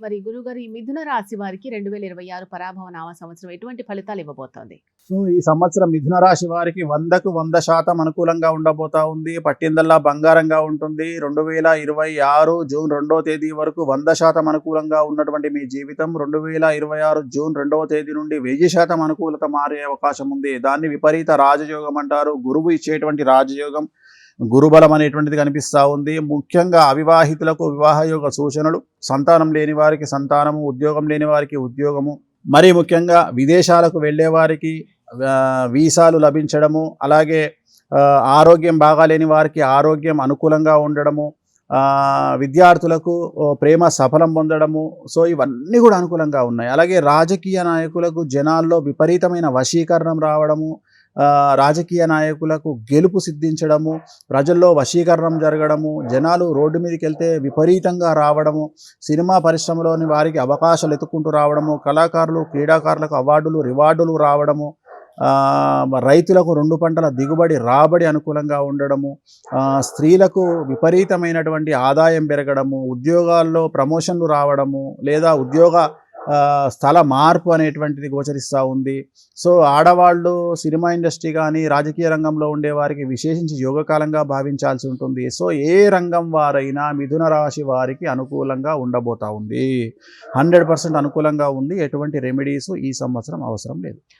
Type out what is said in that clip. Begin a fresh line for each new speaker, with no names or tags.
మరి గురుగారు ఈ మిథున రాశి వారికి 2026 పరాభవ నామ సంవత్సరం ఎటువంటి ఫలితాలు ఇవ్వబోతోంది?
సో ఈ సంవత్సరం మిథున రాశి వారికి 100కు 100% అనుకూలంగా ఉండబోతా ఉంది. పట్టిందల్లా బంగారంగా ఉంటుంది. 2026 జూన్ 2వ తేదీ వరకు 100% అనుకూలంగా ఉన్నటువంటి మీ జీవితం 2026 జూన్ 2వ తేదీ నుండి 1000% అనుకూలత మారే అవకాశం ఉంది. దాన్ని విపరీత రాజయోగం అంటారు. గురువు ఇచ్చేటువంటి రాజయోగం, గురుబలం అనేటువంటిది కనిపిస్తూ ఉంది. ముఖ్యంగా అవివాహితులకు వివాహయోగ సూచనలు, సంతానం లేని వారికి సంతానము, ఉద్యోగం లేని వారికి ఉద్యోగము, మరీ ముఖ్యంగా విదేశాలకు వెళ్ళే వారికి వీసాలు లభించడము, అలాగే ఆరోగ్యం బాగాలేని వారికి ఆరోగ్యం అనుకూలంగా ఉండడము, విద్యార్థులకు ప్రేమ సఫలం పొందడము. సో ఇవన్నీ కూడా అనుకూలంగా ఉన్నాయి. అలాగే రాజకీయ నాయకులకు జనాల్లో విపరీతమైన వశీకరణం రావడము, రాజకీయ నాయకులకు గెలుపు సిద్ధించడము, ప్రజల్లో వశీకరణం జరగడము, జనాలు రోడ్డు మీదకి వెళ్తే విపరీతంగా రావడము, సినిమా పరిశ్రమలోని వారికి అవకాశాలు ఎత్తుకుంటూ రావడము, కళాకారులు క్రీడాకారులకు అవార్డులు రివార్డులు రావడము, రైతులకు 2 పంటల దిగుబడి రాబడి అనుకూలంగా ఉండడము, స్త్రీలకు విపరీతమైనటువంటి ఆదాయం పెరగడము, ఉద్యోగాల్లో ప్రమోషన్లు రావడము, లేదా ఉద్యోగ స్థల మార్పు అనేటువంటిది గోచరిస్తూ ఉంది. సో ఆడవాళ్ళు సినిమా ఇండస్ట్రీ కానీ రాజకీయ రంగంలో ఉండేవారికి విశేషించి యోగకాలంగా భావించాల్సి ఉంటుంది. సో ఏ రంగం వారైనా మిథున రాశి వారికి అనుకూలంగా ఉండబోతా ఉంది. 100% అనుకూలంగా ఉంది. ఎటువంటి రెమెడీస్ ఈ సంవత్సరం అవసరం లేదు.